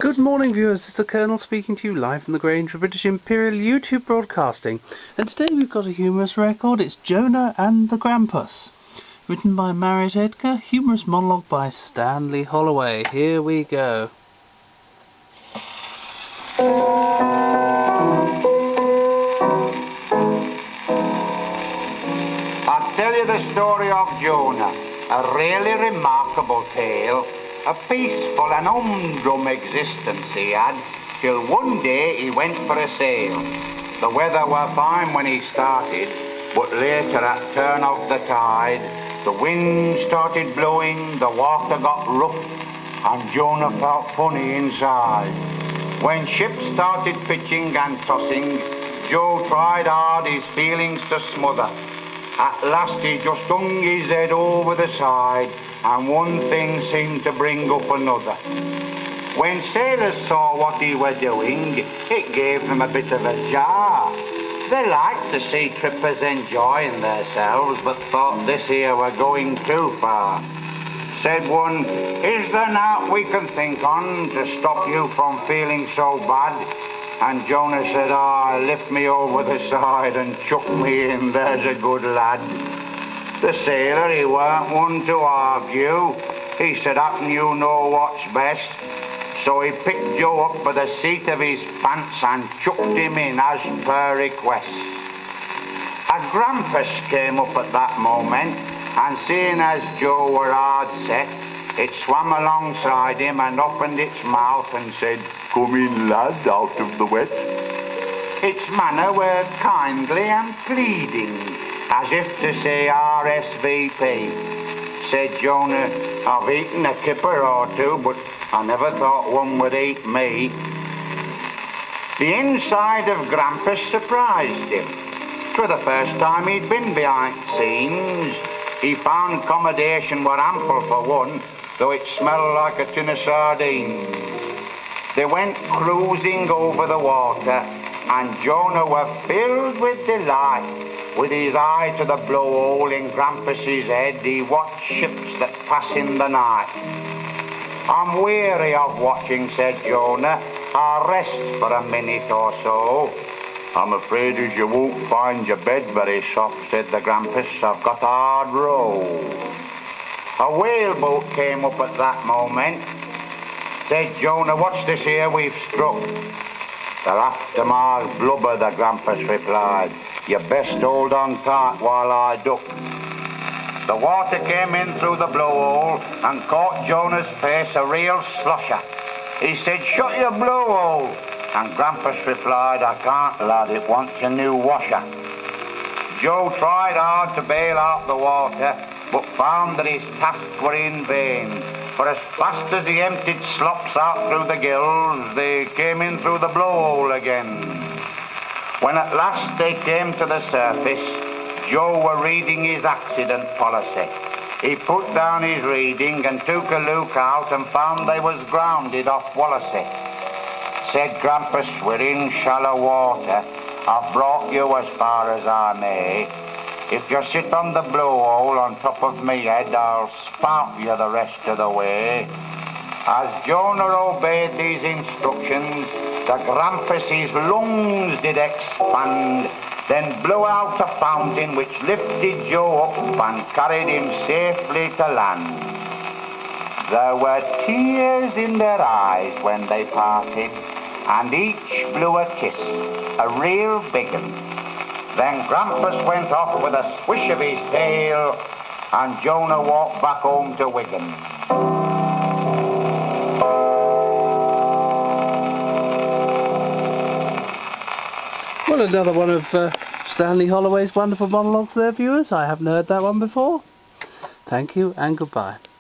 Good morning, viewers. It's the Colonel speaking to you live from the Grange for British Imperial YouTube Broadcasting. And today we've got a humorous record. It's Jonah and the Grampus. Written by Marriot Edgar, humorous monologue by Stanley Holoway. Here we go. I'll tell you the story of Jonah, a really remarkable tale. A peaceful and humdrum existence he had, till one day he went for a sail. The weather were fine when he started, but later at turn of the tide, the wind started blowing, the water got rough, and Jonah felt funny inside. When ships started pitching and tossing, Joe tried hard his feelings to smother. At last he just hung his head over the side, and one thing seemed to bring up another. When sailors saw what he were doing, it gave them a bit of a jar. They liked to see trippers enjoying themselves, but thought this here were going too far. Said one, "Is there naught we can think on to stop you from feeling so bad?" And Jonah said, "Lift me over the side and chuck me in, there's a good lad." The sailor, he weren't one to argue. He said, "Happen you know what's best." So he picked Joe up by the seat of his pants and chucked him in as per request. A Grampus came up at that moment, and seeing as Joe were hard set, it swam alongside him and opened its mouth and said, "Come in, lad, out of the wet." Its manner were kindly and pleading, as if to say RSVP. Said Jonah, "I've eaten a kipper or two, but I never thought one would eat me." The inside of Grampus surprised him. 'Twas the first time he'd been behind scenes. He found accommodation were ample for one, though it smelled like a tin of sardines. They went cruising over the water, and Jonah were filled with delight. With his eye to the blowhole in Grampus's head, he watched ships that pass in the night. "I'm weary of watching," said Jonah. "I'll rest for a minute or so." "I'm afraid as you won't find your bed very soft," said the Grampus. "I've got a hard row." A whaleboat came up at that moment. Said Jonah, "What's this here we've struck?" "They're after my blubber," the Grampus replied. "You best hold on tight while I duck." The water came in through the blowhole and caught Jonah's face a real slosher. He said, "Shut your blowhole." And Grampus replied, "I can't, lad, it wants a new washer." Joe tried hard to bail out the water, but found that his tasks were in vain. For as fast as he emptied slops out through the gills, they came in through the blowhole again. When at last they came to the surface, Joe were reading his accident policy. He put down his reading and took a look out and found they was grounded off Wallasey. Said Grampus, "We're in shallow water. I've brought you as far as I may. If you sit on the blowhole on top of me head, I'll spout you the rest of the way." As Jonah obeyed these instructions, the Grampus's lungs did expand, then blew out a fountain which lifted Joe up and carried him safely to land. There were tears in their eyes when they parted, and each blew a kiss, a real big un. Then Grampus went off with a swish of his tail, and Jonah walked back home to Wigan. Well, another one of Stanley Holoway's wonderful monologues there, viewers. I haven't heard that one before. Thank you and goodbye.